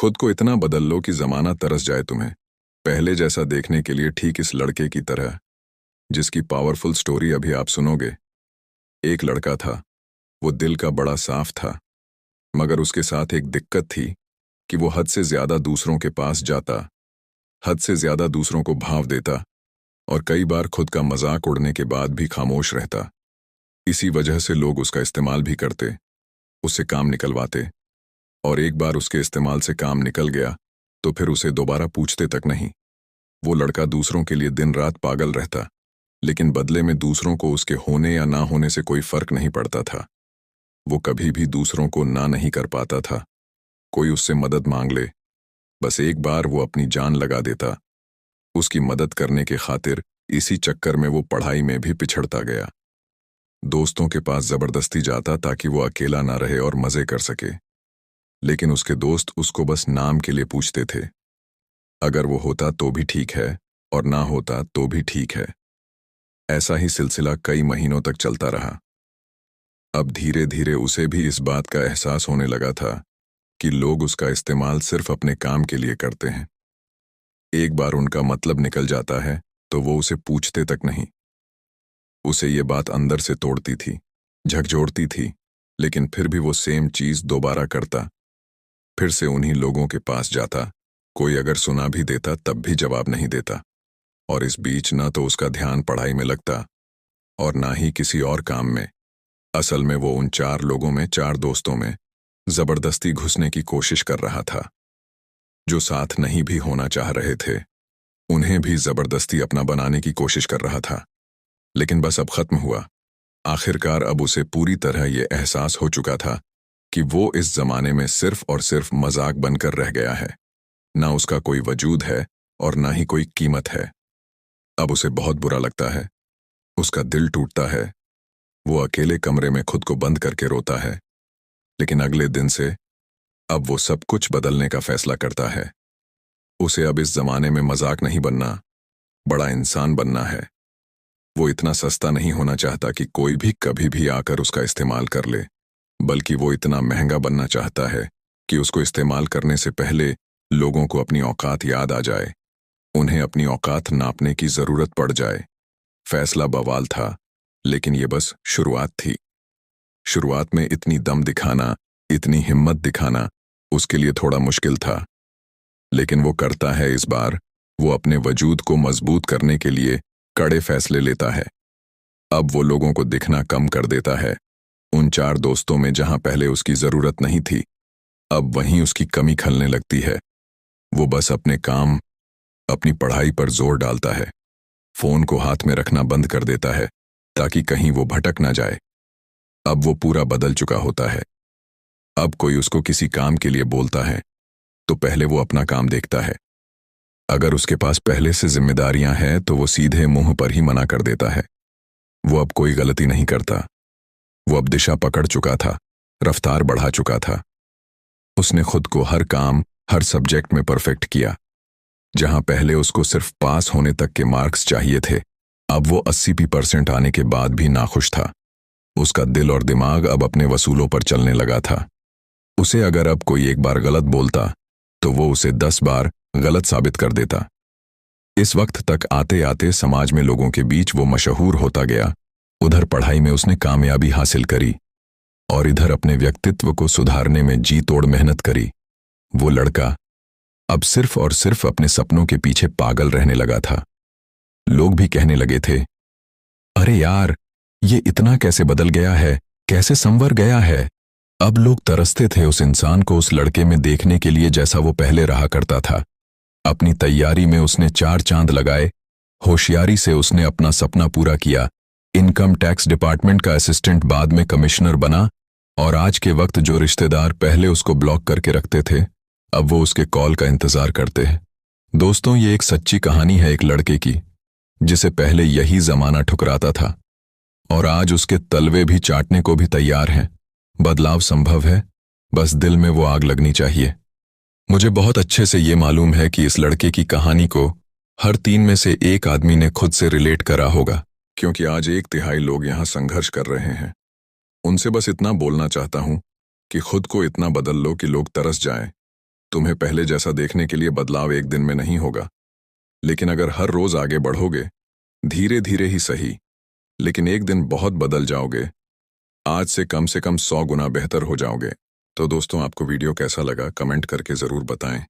खुद को इतना बदल लो कि जमाना तरस जाए तुम्हें पहले जैसा देखने के लिए, ठीक इस लड़के की तरह जिसकी पावरफुल स्टोरी अभी आप सुनोगे। एक लड़का था, वो दिल का बड़ा साफ था, मगर उसके साथ एक दिक्कत थी कि वो हद से ज्यादा दूसरों के पास जाता, हद से ज्यादा दूसरों को भाव देता और कई बार खुद का मजाक उड़ने के बाद भी खामोश रहता। इसी वजह से लोग उसका इस्तेमाल भी करते, उससे काम निकलवाते, और एक बार उसके इस्तेमाल से काम निकल गया तो फिर उसे दोबारा पूछते तक नहीं। वो लड़का दूसरों के लिए दिन रात पागल रहता, लेकिन बदले में दूसरों को उसके होने या ना होने से कोई फर्क नहीं पड़ता था। वो कभी भी दूसरों को ना नहीं कर पाता था। कोई उससे मदद मांग ले, बस एक बार वो अपनी जान लगा देता उसकी मदद करने के खातिर। इसी चक्कर में वो पढ़ाई में भी पिछड़ता गया। दोस्तों के पास जबरदस्ती जाता ताकि वो अकेला ना रहे और मजे कर सके, लेकिन उसके दोस्त उसको बस नाम के लिए पूछते थे। अगर वो होता तो भी ठीक है और ना होता तो भी ठीक है। ऐसा ही सिलसिला कई महीनों तक चलता रहा। अब धीरे धीरे उसे भी इस बात का एहसास होने लगा था कि लोग उसका इस्तेमाल सिर्फ अपने काम के लिए करते हैं। एक बार उनका मतलब निकल जाता है तो वो उसे पूछते तक नहीं। उसे ये बात अंदर से तोड़ती थी, झकझोरती थी, लेकिन फिर भी वो सेम चीज दोबारा करता। फिर से उन्हीं लोगों के पास जाता, कोई अगर सुना भी देता तब भी जवाब नहीं देता। और इस बीच ना तो उसका ध्यान पढ़ाई में लगता और ना ही किसी और काम में। असल में वो उन चार लोगों में, चार दोस्तों में जबरदस्ती घुसने की कोशिश कर रहा था। जो साथ नहीं भी होना चाह रहे थे, उन्हें भी जबरदस्ती अपना बनाने की कोशिश कर रहा था। लेकिन बस अब खत्म हुआ। आखिरकार अब उसे पूरी तरह ये एहसास हो चुका था कि वो इस जमाने में सिर्फ और सिर्फ मजाक बनकर रह गया है। ना उसका कोई वजूद है और ना ही कोई कीमत है। अब उसे बहुत बुरा लगता है, उसका दिल टूटता है। वो अकेले कमरे में खुद को बंद करके रोता है। लेकिन अगले दिन से अब वो सब कुछ बदलने का फैसला करता है। उसे अब इस जमाने में मजाक नहीं बनना, बड़ा इंसान बनना है। वो इतना सस्ता नहीं होना चाहता कि कोई भी कभी भी आकर उसका इस्तेमाल कर ले, बल्कि वो इतना महंगा बनना चाहता है कि उसको इस्तेमाल करने से पहले लोगों को अपनी औकात याद आ जाए, उन्हें अपनी औकात नापने की जरूरत पड़ जाए। फैसला बवाल था, लेकिन ये बस शुरुआत थी। शुरुआत में इतनी दम दिखाना, इतनी हिम्मत दिखाना उसके लिए थोड़ा मुश्किल था, लेकिन वो करता है इस बार। वो अपने वजूद को मजबूत करने के लिए कड़े फैसले लेता है। अब वो लोगों को दिखना कम कर देता है। उन चार दोस्तों में जहां पहले उसकी जरूरत नहीं थी, अब वहीं उसकी कमी खलने लगती है। वो बस अपने काम, अपनी पढ़ाई पर जोर डालता है। फोन को हाथ में रखना बंद कर देता है ताकि कहीं वो भटक ना जाए। अब वो पूरा बदल चुका होता है। अब कोई उसको किसी काम के लिए बोलता है तो पहले वो अपना काम देखता है। अगर उसके पास पहले से जिम्मेदारियां हैं तो वो सीधे मुंह पर ही मना कर देता है। वो अब कोई गलती नहीं करता। वो अब दिशा पकड़ चुका था, रफ्तार बढ़ा चुका था। उसने खुद को हर काम, हर सब्जेक्ट में परफेक्ट किया। जहां पहले उसको सिर्फ पास होने तक के मार्क्स चाहिए थे, अब वो 80% आने के बाद भी नाखुश था। उसका दिल और दिमाग अब अपने वसूलों पर चलने लगा था। उसे अगर अब कोई एक बार गलत बोलता तो वो उसे 10 बार गलत साबित कर देता। इस वक्त तक आते आते समाज में लोगों के बीच वो मशहूर होता गया। उधर पढ़ाई में उसने कामयाबी हासिल करी और इधर अपने व्यक्तित्व को सुधारने में जी तोड़ मेहनत करी। वो लड़का अब सिर्फ और सिर्फ अपने सपनों के पीछे पागल रहने लगा था। लोग भी कहने लगे थे, अरे यार, ये इतना कैसे बदल गया है, कैसे संवर गया है। अब लोग तरसते थे उस इंसान को उस लड़के में देखने के लिए जैसा वो पहले रहा करता था। अपनी तैयारी में उसने 4 चांद लगाए, होशियारी से उसने अपना सपना पूरा किया। इनकम टैक्स डिपार्टमेंट का असिस्टेंट बाद में कमिश्नर बना, और आज के वक्त जो रिश्तेदार पहले उसको ब्लॉक करके रखते थे, अब वो उसके कॉल का इंतजार करते हैं। दोस्तों, ये एक सच्ची कहानी है एक लड़के की, जिसे पहले यही जमाना ठुकराता था और आज उसके तलवे भी चाटने को भी तैयार हैं। बदलाव संभव है, बस दिल में वो आग लगनी चाहिए। मुझे बहुत अच्छे से ये मालूम है कि इस लड़के की कहानी को हर 3 में से एक आदमी ने खुद से रिलेट करा होगा, क्योंकि आज 1/3 लोग यहाँ संघर्ष कर रहे हैं। उनसे बस इतना बोलना चाहता हूं कि खुद को इतना बदल लो कि लोग तरस जाएं। तुम्हें पहले जैसा देखने के लिए बदलाव एक दिन में नहीं होगा, लेकिन अगर हर रोज आगे बढ़ोगे, धीरे धीरे ही सही, लेकिन एक दिन बहुत बदल जाओगे। आज से कम 100 गुना बेहतर हो जाओगे। तो दोस्तों, आपको वीडियो कैसा लगा कमेंट करके ज़रूर बताएं।